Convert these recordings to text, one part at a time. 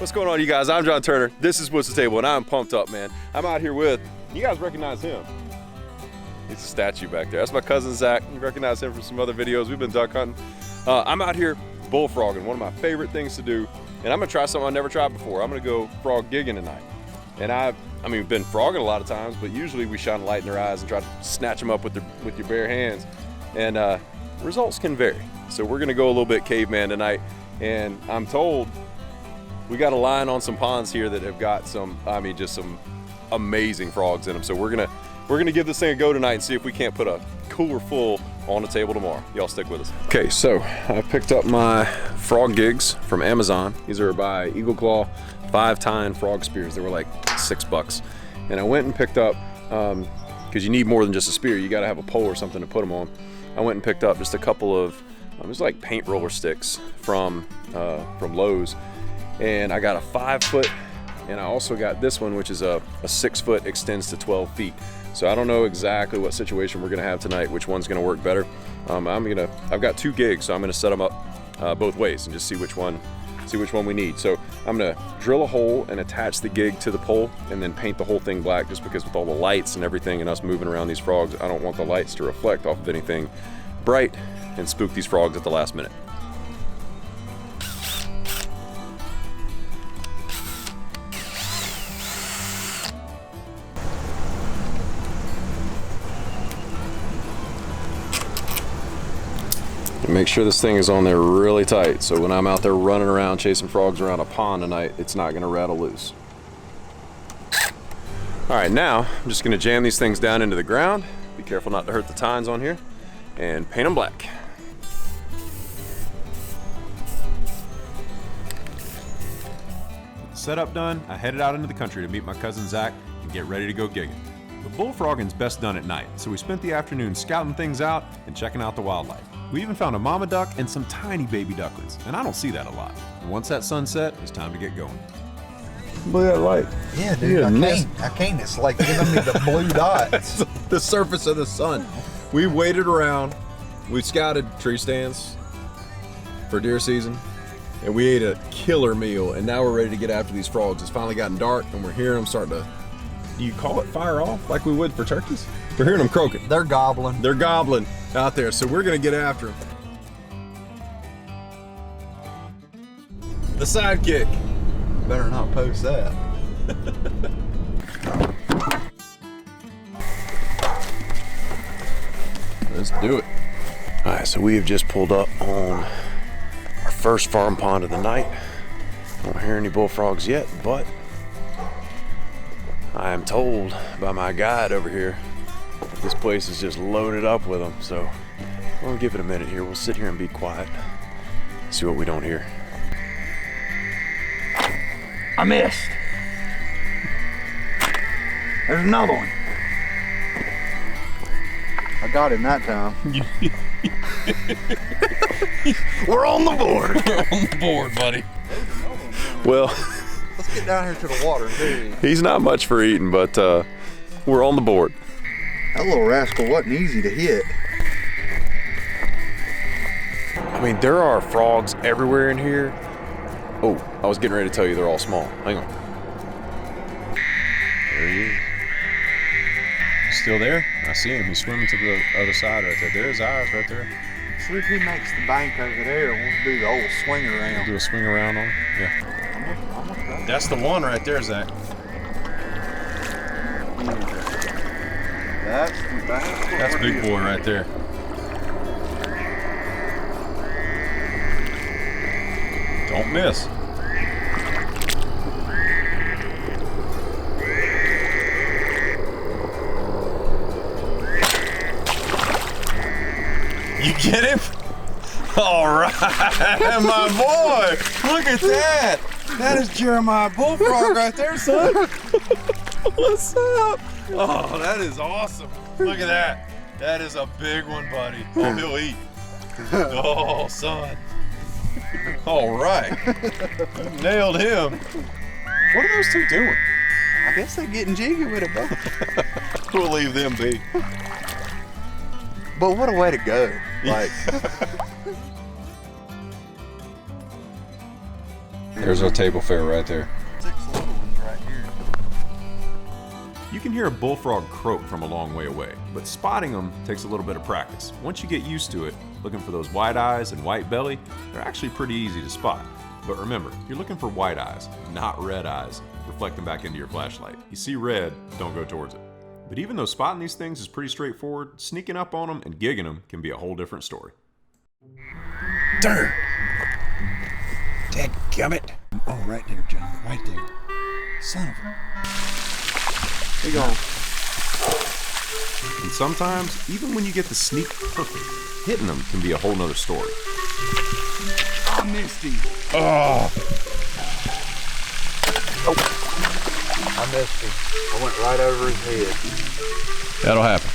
What's going on, you guys? I'm John Turner. This is What's the Table, and I'm pumped up, man. I'm out here with, you guys recognize him. He's a statue back there. That's my cousin Zach. You recognize him from some other videos. We've been duck hunting. I'm out here bullfrogging, one of my favorite things to do, and I'm gonna try something I've never tried before. I'm gonna go frog gigging tonight. And I mean, we've been frogging a lot of times, but usually we shine a light in their eyes and try to snatch them up with your bare hands. And results can vary. So we're gonna go a little bit caveman tonight. And I'm told we got a line on some ponds here that have got some, I mean, just some amazing frogs in them. So we're gonna give this thing a go tonight and see if we can't put a cooler full on the table tomorrow. Y'all stick with us. Okay, so I picked up my frog gigs from Amazon. These are by Eagle Claw 5-tine frog spears. They were like $6. And I went and picked up, because you need more than just a spear, you gotta have a pole or something to put them on. I went and picked up just a couple of, it was like paint roller sticks from Lowe's. And I got a 5-foot, and I also got this one, which is a 6-foot, extends to 12 feet. So I don't know exactly what situation we're gonna have tonight, which one's gonna work better. I've got 2 gigs, so I'm gonna set them up both ways and just see which one we need. So I'm gonna drill a hole and attach the gig to the pole and then paint the whole thing black, just because with all the lights and everything and us moving around these frogs, I don't want the lights to reflect off of anything bright and spook these frogs at the last minute. Make sure this thing is on there really tight, so when I'm out there running around chasing frogs around a pond tonight, it's not gonna rattle loose. All right, now I'm just gonna jam these things down into the ground. Be careful not to hurt the tines on here, and paint them black. Setup done, I headed out into the country to meet my cousin Zach and get ready to go gigging. But bullfrogging's best done at night, so we spent the afternoon scouting things out and checking out the wildlife. We even found a mama duck and some tiny baby ducklings, and I don't see that a lot. And once that sun set, it's time to get going. Look at that light. Yeah, dude, I can't. It's like giving me the blue dots. The surface of the sun. We waited around, we scouted tree stands for deer season, and we ate a killer meal, and now we're ready to get after these frogs. It's finally gotten dark, and we're hearing them starting to, do you call it fire off like we would for turkeys? We're hearing them croaking. They're gobbling. They're gobbling out there, so we're gonna get after them. The sidekick. Better not post that. Let's do it. All right, so we have just pulled up on our first farm pond of the night. Don't hear any bullfrogs yet, but I am told by my guide over here that this place is just loaded up with them. So we'll give it a minute here. We'll sit here and be quiet, see what we don't hear. I missed. There's another one. I got him that time. We're on the board. We're on the board, buddy. Well, let's get down here to the water, dude. He's not much for eating, but we're on the board. That little rascal wasn't easy to hit. I mean, there are frogs everywhere in here. Oh, I was getting ready to tell you they're all small. Hang on. There he is. Still there? I see him. He's swimming to the other side right there. There's his eyes right there. See if he makes the bank over there. We'll do the old swing around. We'll do a swing around on him? Yeah. Almost That's the one right there, Zach. That's the bank. That's big boy right there. Don't miss. You get him? All right, my boy. Look at that. That is Jeremiah Bullfrog right there, son. What's up? Oh, that is awesome. Look at that. That is a big one, buddy. Oh, he'll eat. Oh, son. All right. You nailed him. What are those two doing? I guess they're getting jiggy with it, bro. We'll leave them be. But what a way to go. Like, There's our table fare right there. 6 little ones right here. You can hear a bullfrog croak from a long way away, but spotting them takes a little bit of practice. Once you get used to it, looking for those white eyes and white belly, they're actually pretty easy to spot. But remember, you're looking for white eyes, not red eyes, reflecting back into your flashlight. You see red, don't go towards it. But even though spotting these things is pretty straightforward, sneaking up on them and gigging them can be a whole different story. Darn! Dadgummit! Oh, right there, John. Right there. Son of a... There you go. And sometimes, even when you get the sneak perfect, hitting them can be a whole nother story. I missed him. Oh! I missed him. I went right over his head. That'll happen.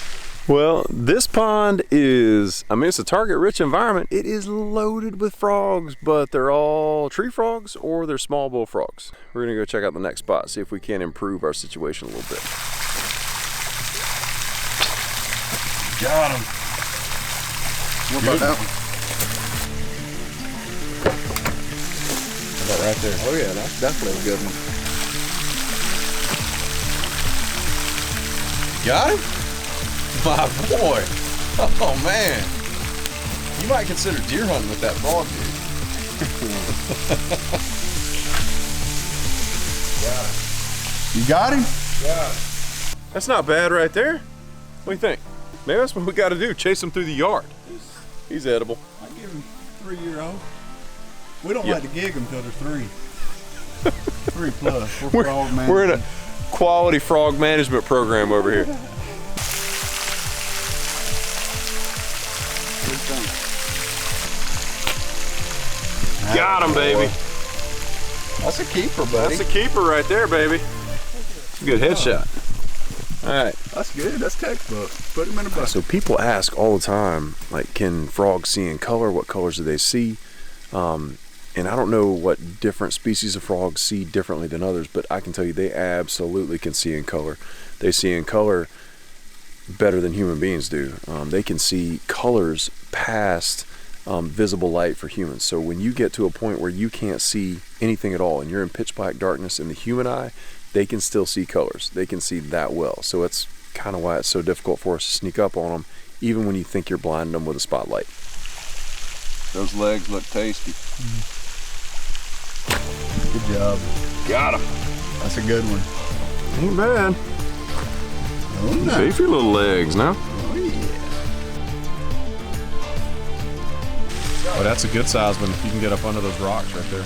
Well, this pond is, it's a target-rich environment. It is loaded with frogs, but they're all tree frogs or they're small bullfrogs. We're gonna go check out the next spot, see if we can improve our situation a little bit. Got him. What about that one? About right there. Oh yeah, that's definitely a good one. Got him? My boy. Oh man. You might consider deer hunting with that frog, dude. You got him? Yeah. That's not bad right there. What do you think? Maybe that's what we gotta do, chase him through the yard. He's edible. I give him 3-year-old. We don't Yeah. like to gig them till they're 3. 3 plus. We're frog man. We're in a quality frog management program over here. Got him, baby. That's a keeper, buddy. That's a keeper right there, baby. Good headshot. All right. That's good. That's textbook. Put him in a bucket. So people ask all the time, like, can frogs see in color? What colors do they see? And I don't know what different species of frogs see differently than others, but I can tell you they absolutely can see in color. They see in color better than human beings do. They can see colors past visible light for humans. So when you get to a point where you can't see anything at all and you're in pitch black darkness in the human eye, they can still see colors. They can see that well. So it's kind of why it's so difficult for us to sneak up on them, even when you think you're blinding them with a spotlight. Those legs look tasty. Good job. Got him. That's a good one. Ain't bad. Oh, nice. Beefy little legs now. Oh, yeah. Oh, that's a good size one. You can get up under those rocks right there.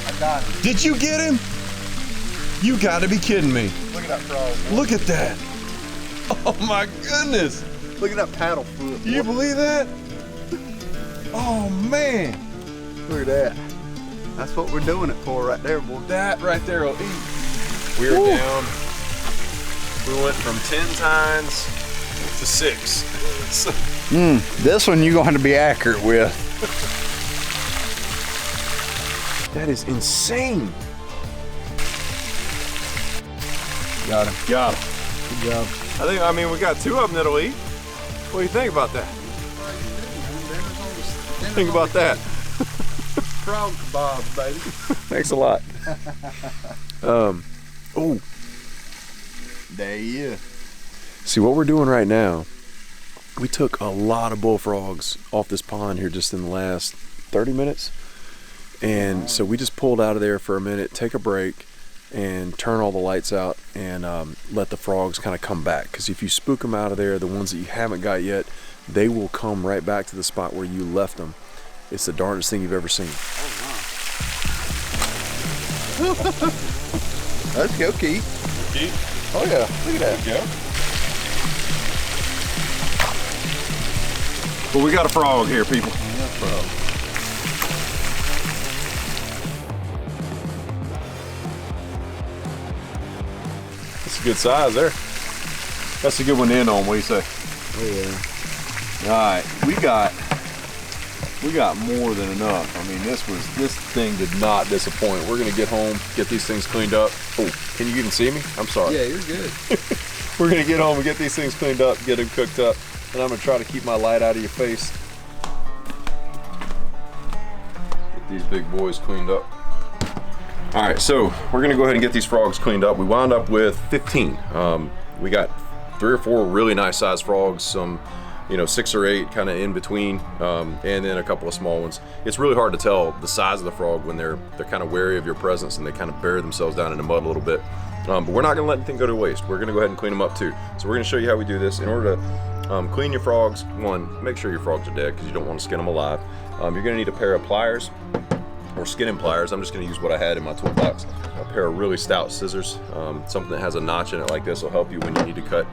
I got him. Did you get him? You gotta be kidding me. Look at that frog. Look at that. Oh my goodness. Look at that paddle foot. Do you believe that? Oh man. Look at that. That's what we're doing it for right there, boy. That right there will eat. We are down. We went from 10 tines to 6. So, This one you're going to be accurate with. that is insane. Got him. Got him. Good job. I mean, we got 2 of them that'll eat. What do you think about that? Think about that. Frog kebabs, baby. Thanks a lot. Oh, There he is. see what we're doing right now. We took a lot of bullfrogs off this pond here just in the last 30 minutes. And so we just pulled out of there for a minute, take a break, and turn all the lights out and let the frogs kind of come back. Because if you spook them out of there, the ones that you haven't got yet, they will come right back to the spot where you left them. It's the darndest thing you've ever seen. Let's go, Keith. Oh yeah, look at that. Yeah. But we got a frog here, people. That's a good size there. That's a good one to end on. What do you say? Oh yeah. All right, we got more than enough. I mean, this thing did not disappoint. We're gonna get home, get these things cleaned up. Oh, can you even see me? I'm sorry. Yeah, you're good. We're gonna get home and get these things cleaned up, get them cooked up, and I'm gonna try to keep my light out of your face. Get these big boys cleaned up. All right, so we're gonna go ahead and get these frogs cleaned up. We wound up with 15. We got 3 or 4 really nice sized frogs, some 6 or 8 kind of in between, and then a couple of small ones. It's really hard to tell the size of the frog when they're kind of wary of your presence and they kind of bury themselves down in the mud a little bit. But we're not gonna let anything go to waste. We're gonna go ahead and clean them up too. So we're gonna show you how we do this. In order to clean your frogs, one, make sure your frogs are dead because you don't want to skin them alive. You're gonna need a pair of pliers or skinning pliers. I'm just gonna use what I had in my toolbox. A pair of really stout scissors. Something that has a notch in it like this will help you when you need to cut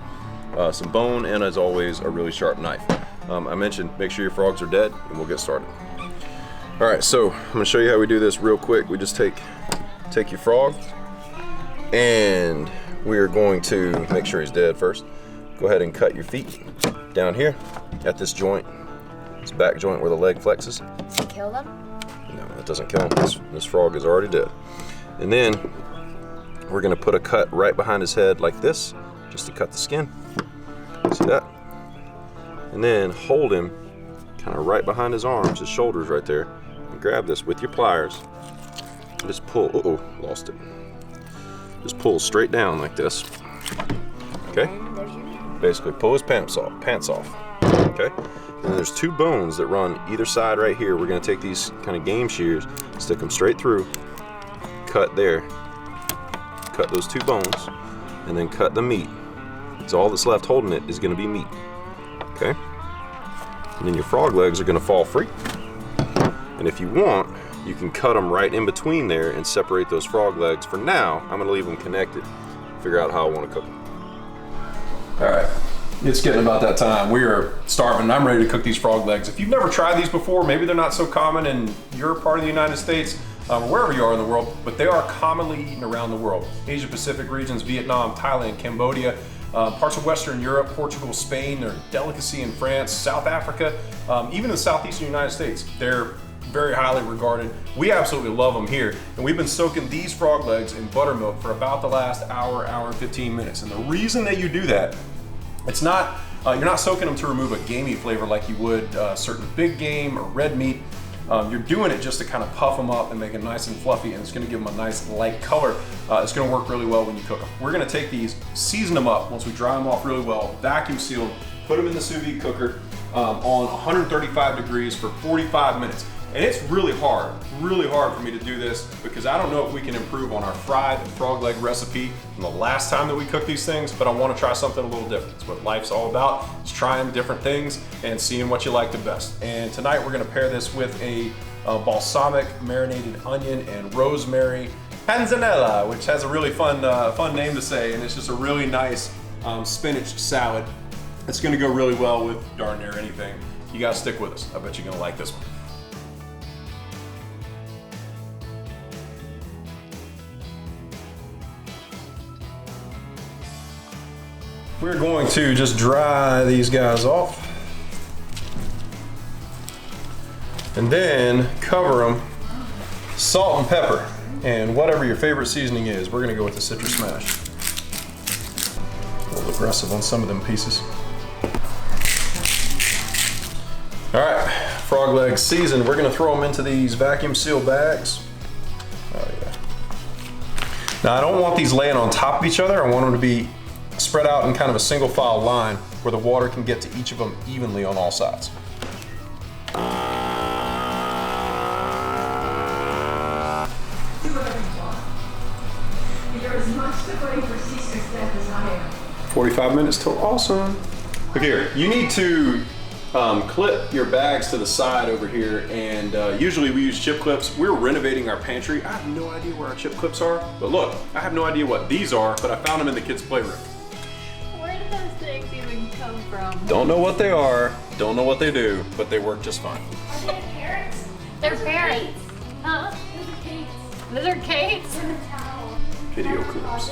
some bone, and as always, a really sharp knife. I mentioned make sure your frogs are dead, and we'll get started. All right, so I'm gonna show you how we do this real quick. We just take your frog, and we're going to make sure he's dead first. Go ahead and cut your feet down here at this joint, this back joint where the leg flexes. Does it kill them? No, that doesn't kill him. This frog is already dead. And then we're gonna put a cut right behind his head like this, just to cut the skin. See that? And then hold him kind of right behind his arms, his shoulders right there, and grab this with your pliers. And just pull, lost it. Just pull straight down like this. Okay? Basically pull his pants off. Okay? And then there's 2 bones that run either side right here. We're gonna take these kind of game shears, stick them straight through, cut there, cut those 2 bones, and then cut the meat. So all that's left holding it is gonna be meat, okay? And then your frog legs are gonna fall free. And if you want, you can cut them right in between there and separate those frog legs. For now, I'm gonna leave them connected, figure out how I wanna cook them. All right, it's getting about that time. We are starving. I'm ready to cook these frog legs. If you've never tried these before, maybe they're not so common in your part of the United States, or wherever you are in the world, but they are commonly eaten around the world. Asia Pacific regions, Vietnam, Thailand, Cambodia, parts of Western Europe, Portugal, Spain, they're a delicacy in France, South Africa, even in the southeastern United States. They're very highly regarded. We absolutely love them here. And we've been soaking these frog legs in buttermilk for about the last hour and 15 minutes. And the reason that you do that, it's not, you're not soaking them to remove a gamey flavor like you would certain big game or red meat. You're doing it just to kind of puff them up and make them nice and fluffy, and it's gonna give them a nice light color. It's gonna work really well when you cook them. We're gonna take these, season them up once we dry them off really well, vacuum seal them, put them in the sous vide cooker on 135 degrees for 45 minutes. And it's really hard for me to do this because I don't know if we can improve on our fried frog leg recipe from the last time that we cooked these things, but I want to try something a little different. It's what life's all about. It's trying different things and seeing what you like the best. And tonight we're gonna pair this with a balsamic marinated onion and rosemary panzanella, which has a really fun name to say, and it's just a really nice spinach salad. It's gonna go really well with darn near anything. You gotta stick with us. I bet you're gonna like this one. We're going to just dry these guys off and then cover them, salt and pepper, and whatever your favorite seasoning is. We're gonna go with the citrus smash. A little aggressive on some of them pieces. All right, frog legs seasoned. We're gonna throw them into these vacuum seal bags. Oh yeah. Now I don't want these laying on top of each other. I want them to be spread out in kind of a single file line where the water can get to each of them evenly on all sides. There is much to pray for sisters that desire. 45 minutes till awesome. Look here, you need to clip your bags to the side over here, and usually we use chip clips. We're renovating our pantry. I have no idea where our chip clips are, but look, I have no idea what these are, but I found them in the kids' playroom. Where did those things even come from? Don't know what they are, don't know what they do, but they work just fine. Are they parrots? They're parrots. Huh? Those are cakes. Those are cakes? They're in a towel. Video clips.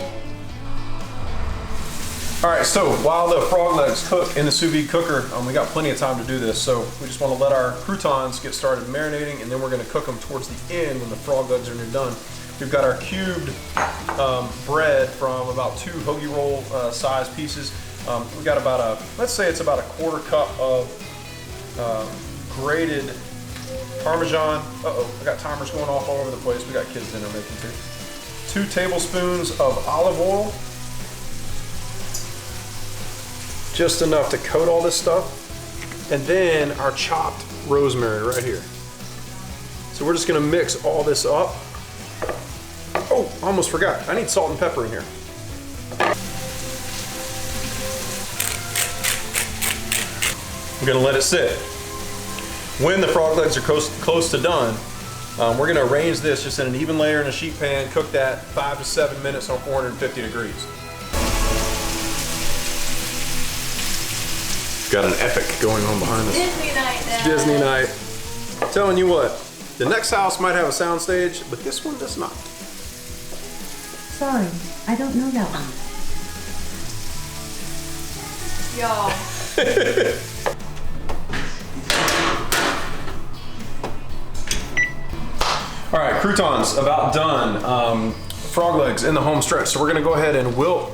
All right, so while the frog legs cook in the sous vide cooker, we got plenty of time to do this, so we just want to let our croutons get started marinating, and then we're going to cook them towards the end when the frog legs are near done. We've got our cubed bread from about 2 hoagie roll size pieces. We got about let's say it's about a 1/4 cup of grated Parmesan. Uh-oh, I got timers going off all over the place. We got kids dinner making too. 2 tablespoons of olive oil. Just enough to coat all this stuff. And then our chopped rosemary right here. So we're just gonna mix all this up. Oh, almost forgot. I need salt and pepper in here. I'm gonna let it sit. When the frog legs are close to done, we're gonna arrange this just in an even layer in a sheet pan, cook that 5 to 7 minutes on 450 degrees. Got an epic going on behind us. Disney night now. Disney night. Telling you what, the next house might have a sound stage, but this one does not. Sorry, I don't know that one. Y'all. All right, croutons about done. Frog legs in the home stretch. So we're gonna go ahead and wilt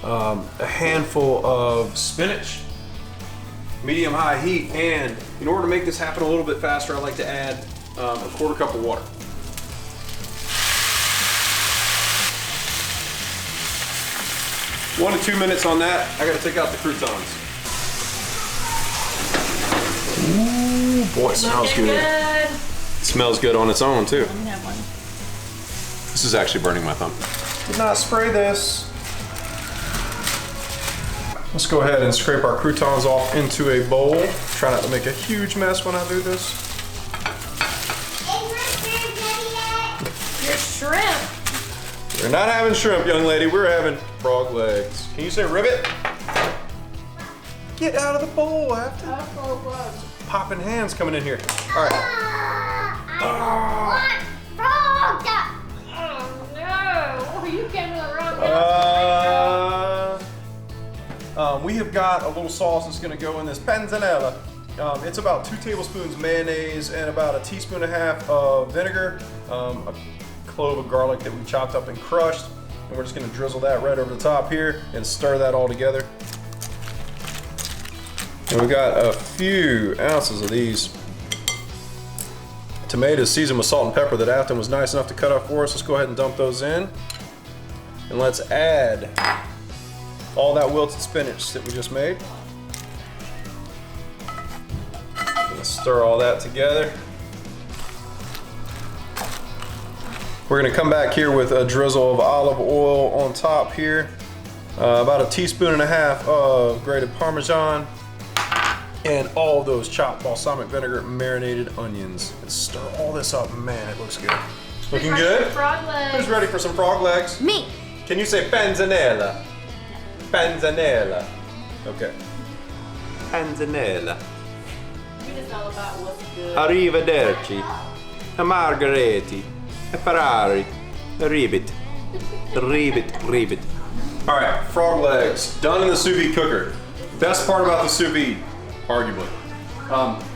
a handful of spinach, medium-high heat, and in order to make this happen a little bit faster, I like to add a 1/4 cup of water. One to 2 minutes on that. I gotta take out the croutons. Ooh, boy, it smells Looking good. good. It smells good on its own too. Let me have one. This is actually burning my thumb. Did not spray this. Let's go ahead and scrape our croutons off into a bowl. Try not to make a huge mess when I do this. Your shrimp. We're not having shrimp, young lady. We're having frog legs. Can you say ribbit? Get out of the bowl, Afton. Popping hands coming in here. All right. Frog! Oh no! You came to the wrong house. We have got a little sauce that's gonna go in this panzanella. It's about 2 tablespoons mayonnaise and about 1.5 teaspoons of vinegar, a clove of garlic that we chopped up and crushed, and we're just gonna drizzle that right over the top here and stir that all together. And we've got a few ounces of these tomatoes seasoned with salt and pepper that Afton was nice enough to cut up for us. Let's go ahead and dump those in. And let's add all that wilted spinach that we just made. Let's stir all that together. We're gonna come back here with a drizzle of olive oil on top here. About 1.5 teaspoons of grated Parmesan. And all those chopped balsamic vinegar marinated onions. And stir all this up, man, it looks good. Looking good? Frog legs. Who's ready for some frog legs? Me! Can you say panzanella? Panzanella. Okay. Panzanella. We just all about what's good. Arrivederci. A Margheriti. A Ferrari. A ribbit. Ribbit, ribbit. All right, frog legs, done in the sous vide cooker. Best part about the sous vide, arguably.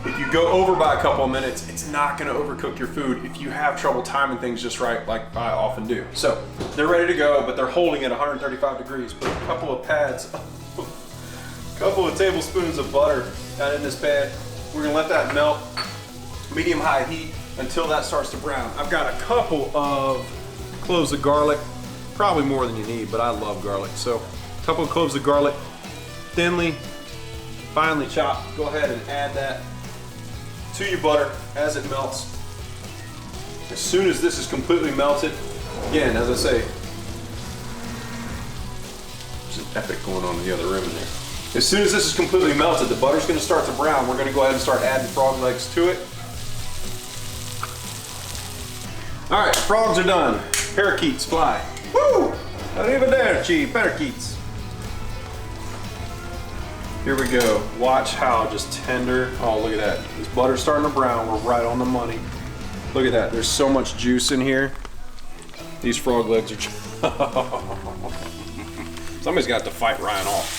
If you go over by a couple of minutes, it's not gonna overcook your food if you have trouble timing things just right, like I often do. So they're ready to go, but they're holding at 135 degrees. Put a couple of pads, a couple of tablespoons of butter down in this pan. We're gonna let that melt, medium-high heat, until that starts to brown. I've got a couple of cloves of garlic, probably more than you need, but I love garlic. So a couple of cloves of garlic, thinly, finely chopped. Go ahead and add that to your butter as it melts. As soon as this is completely melted, again, as I say, there's an epic going on in the other room in there. As soon as this is completely melted, the butter's gonna start to brown. We're gonna go ahead and start adding frog legs to it. All right, frogs are done. Parakeets fly. Woo! Arrivederci, parakeets. Here we go. Watch how just tender. Oh, look at that. This butter's starting to brown. We're right on the money. Look at that. There's so much juice in here. These frog legs are. Somebody's got to fight Ryan off.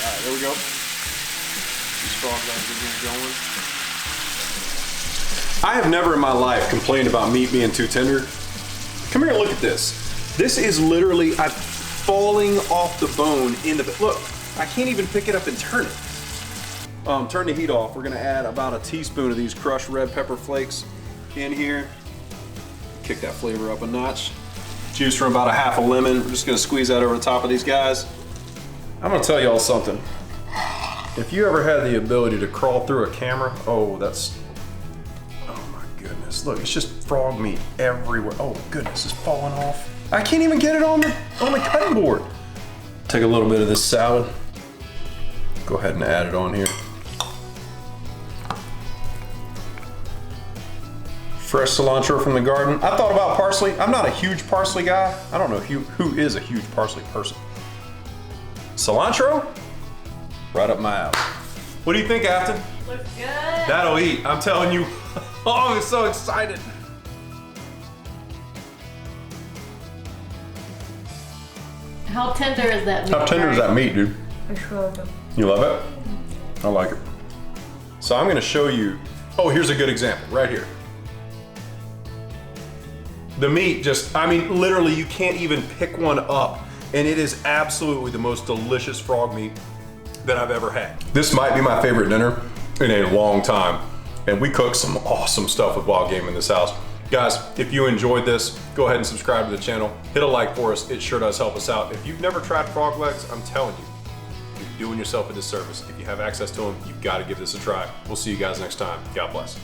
All right, there we go. These frog legs are getting going. I have never in my life complained about meat being too tender. Come here and look at this. This is literally falling off the bone in the, look, I can't even pick it up and turn it. Turn the heat off. We're gonna add about a teaspoon of these crushed red pepper flakes in here. Kick that flavor up a notch. Juice from about a half a lemon. We're just gonna squeeze that over the top of these guys. I'm gonna tell y'all something. If you ever had the ability to crawl through a camera, oh my goodness. Look, it's just frog meat everywhere. Oh goodness, it's falling off. I can't even get it on the cutting board. Take a little bit of this salad. Go ahead and add it on here. Fresh cilantro from the garden. I thought about parsley. I'm not a huge parsley guy. I don't know who is a huge parsley person. Cilantro? Right up my alley. What do you think, Afton? Looks good. That'll eat. I'm telling you. Oh, I'm so excited. How tender is that meat? How tender is that meat, dude? It's really good. You love it? I like it. So I'm gonna show you, oh, here's a good example right here. The meat just, I mean, literally you can't even pick one up, and it is absolutely the most delicious frog meat that I've ever had. This might be my favorite dinner in a long time, and we cook some awesome stuff with wild game in this house. Guys, if you enjoyed this, go ahead and subscribe to the channel. Hit a like for us, it sure does help us out. If you've never tried frog legs, I'm telling you, you're doing yourself a disservice. If you have access to them, you've got to give this a try. We'll see you guys next time. God bless.